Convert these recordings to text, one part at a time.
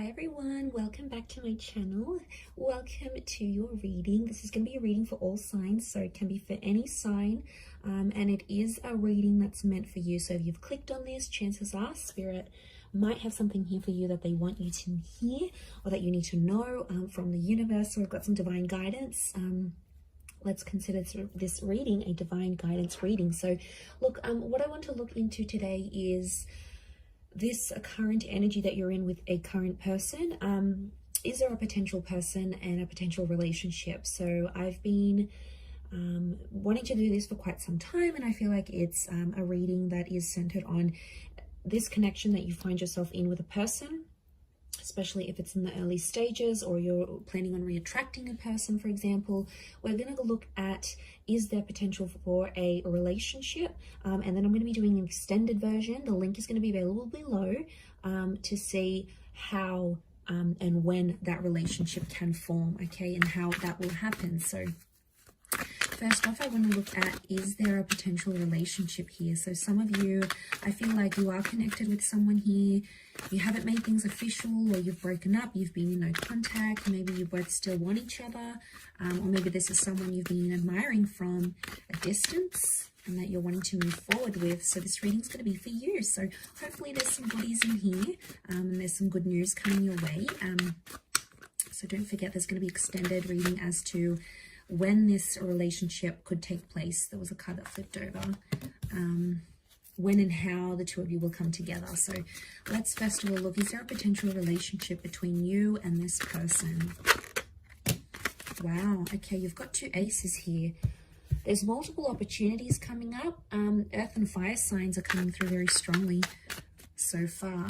Hi everyone, welcome back to my channel. Welcome to your reading. This is going to be a reading for all signs, so it can be for any sign, and it is a reading that's meant for you. So if you've clicked on this, chances are Spirit might have something here for you that they want you to hear or that you need to know from the universe. So we've got some divine guidance. Let's consider this reading a divine guidance reading. So look, what I want to look into today is this current energy that you're in with a current person. Is there a potential person and a potential relationship? So I've been wanting to do this for quite some time, and I feel like it's a reading that is centered on this connection that you find yourself in with a person, especially if it's in the early stages or you're planning on re-attracting a person, for example. We're going to look at, is there potential for a relationship? And then I'm going to be doing an extended version. The link is going to be available below to see how and when that relationship can form, okay, and how that will happen. So first off, I want to look at, is there a potential relationship here? So some of you, I feel like you are connected with someone here. You haven't made things official, or you've broken up, you've been in no contact, maybe you both still want each other, or maybe this is someone you've been admiring from a distance and that you're wanting to move forward with. So this reading's going to be for you. So hopefully there's some goodies in here, and there's some good news coming your way. So don't forget, there's going to be extended reading as to when this relationship could take place. There was a card that flipped over. When and how the two of you will come together. So let's first of all look, is there a potential relationship between you and this person? Wow, okay, you've got two aces here. There's multiple opportunities coming up. Earth and fire signs are coming through very strongly so far.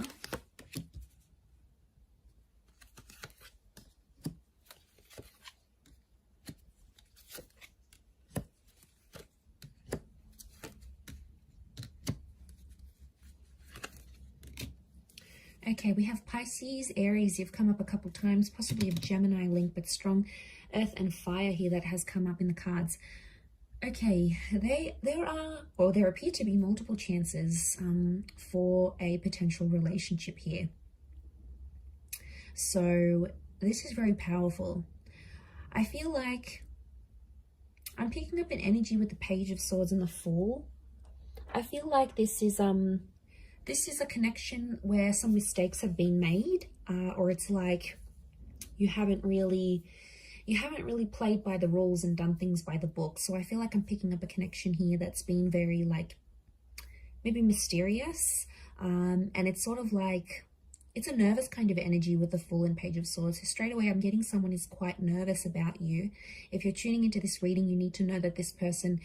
Okay, we have Pisces, Aries. You've come up a couple times, possibly a Gemini link, but strong earth and fire here that has come up in the cards. Okay, there appear to be multiple chances for a potential relationship here. So this is very powerful. I feel like I'm picking up an energy with the Page of Swords and the Fool. I feel like this is a connection where some mistakes have been made, or it's like you haven't really played by the rules and done things by the book. So I feel like I'm picking up a connection here that's been very, like, maybe mysterious, and it's sort of like, it's a nervous kind of energy with the Fool and Page of Swords. So straight away, I'm getting someone is quite nervous about you. If you're tuning into this reading, you need to know that this person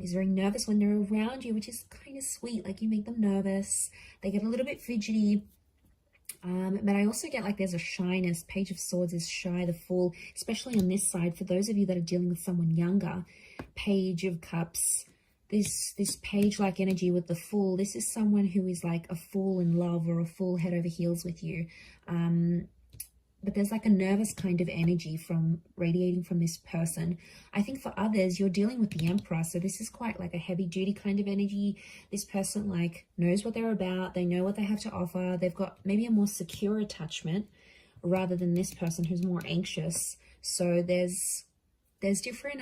is very nervous when they're around you, which is kind of sweet. Like, you make them nervous. They get a little bit fidgety. But I also get like there's a shyness. Page of Swords is shy, the Fool, especially on this side. For those of you that are dealing with someone younger, Page of Cups, this page-like energy with the Fool, this is someone who is like a fool in love or a fool head over heels with you. But there's like a nervous kind of energy from radiating from this person. I think for others, you're dealing with the Emperor. So this is quite like a heavy duty kind of energy. This person like knows what they're about. They know what they have to offer. They've got maybe a more secure attachment rather than this person who's more anxious. So there's different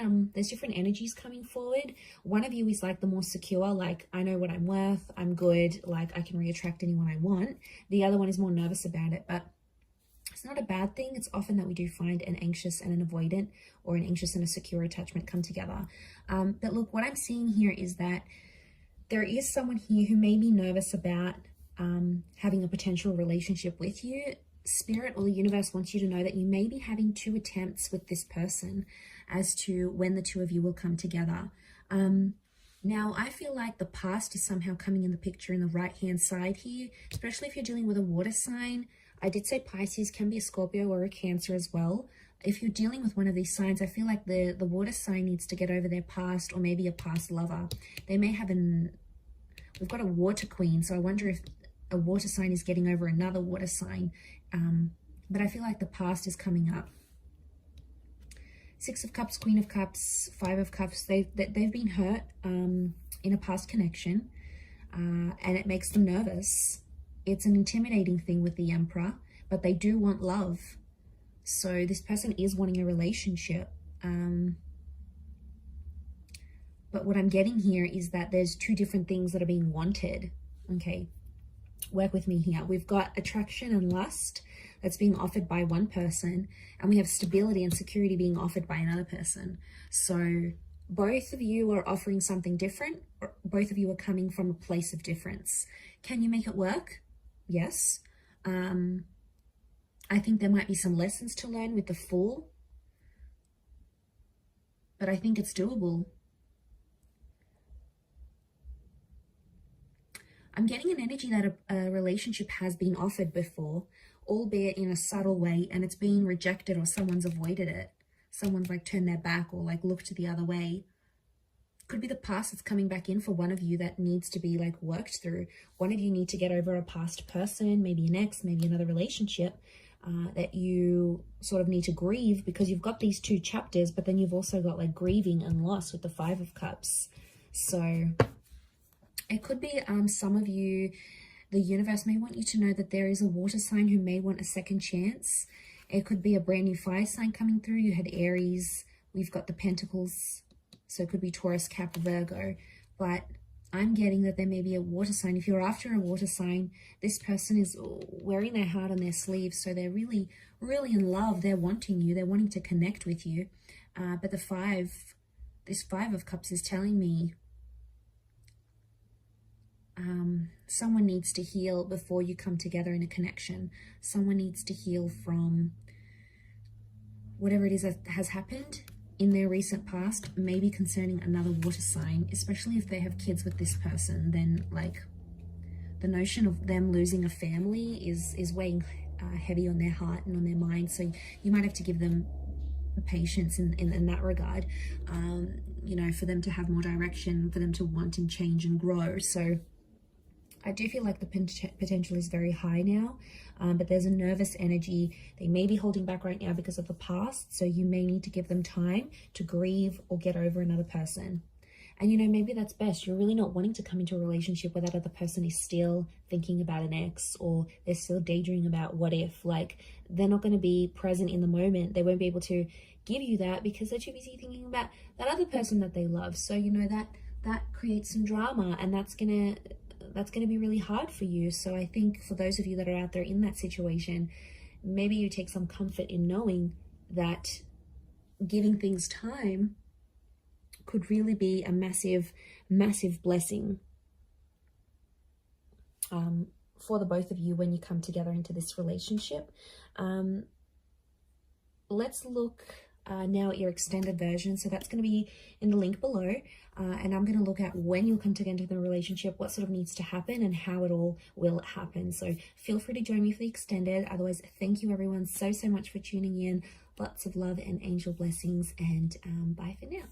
energies coming forward. One of you is like the more secure, like, I know what I'm worth, I'm good, like I can re-attract anyone I want. The other one is more nervous about it, but it's not a bad thing. It's often that we do find an anxious and an avoidant, or an anxious and a secure attachment come together. But look, what I'm seeing here is that there is someone here who may be nervous about having a potential relationship with you. Spirit or the universe wants you to know that you may be having two attempts with this person as to when the two of you will come together. Now, I feel like the past is somehow coming in the picture in the right-hand side here, especially if you're dealing with a water sign. I did say Pisces can be a Scorpio or a Cancer as well. If you're dealing with one of these signs, I feel like the water sign needs to get over their past, or maybe a past lover. They may have we've got a water queen, so I wonder if a water sign is getting over another water sign. But I feel like the past is coming up. Six of Cups, Queen of Cups, Five of Cups, they've been hurt in a past connection, and it makes them nervous. It's an intimidating thing with the Emperor, but they do want love. So this person is wanting a relationship. But what I'm getting here is that there's two different things that are being wanted. Okay, work with me here. We've got attraction and lust that's being offered by one person, and we have stability and security being offered by another person. So both of you are offering something different, or both of you are coming from a place of difference. Can you make it work? Yes. I think there might be some lessons to learn with the Fool, but I think it's doable. I'm getting an energy that a relationship has been offered before, albeit in a subtle way, and it's been rejected, or someone's avoided it. Someone's like turned their back or like looked the other way. Could be the past that's coming back in for one of you that needs to be like worked through. One of you need to get over a past person, maybe an ex, maybe another relationship that you sort of need to grieve, because you've got these two chapters, but then you've also got like grieving and loss with the Five of Cups. So it could be some of you, the universe may want you to know that there is a water sign who may want a second chance. It could be a brand new fire sign coming through. You had Aries, we've got the Pentacles, so it could be Taurus, Cap, Virgo. But I'm getting that there may be a water sign. If you're after a water sign, this person is wearing their heart on their sleeve, so they're really, really in love. They're wanting you. They're wanting to connect with you. But this Five of Cups is telling me someone needs to heal before you come together in a connection. Someone needs to heal from whatever it is that has happened in their recent past, maybe concerning another water sign, especially if they have kids with this person. Then like the notion of them losing a family is weighing heavy on their heart and on their mind. So you might have to give them patience in that regard, you know, for them to have more direction, for them to want and change and grow. So I do feel like the potential is very high now, but there's a nervous energy. They may be holding back right now because of the past, so you may need to give them time to grieve or get over another person. And, you know, maybe that's best. You're really not wanting to come into a relationship where that other person is still thinking about an ex, or they're still daydreaming about what if. Like, they're not going to be present in the moment. They won't be able to give you that because they're too busy thinking about that other person that they love. So, you know, that creates some drama, and that's going to be really hard for you. So I think for those of you that are out there in that situation, maybe you take some comfort in knowing that giving things time could really be a massive, massive blessing for the both of you when you come together into this relationship. Let's look now at your extended version. So that's going to be in the link below. And I'm going to look at when you'll come together into the relationship, what sort of needs to happen, and how it all will happen. So feel free to join me for the extended. Otherwise, thank you everyone so much for tuning in. Lots of love and angel blessings, and bye for now.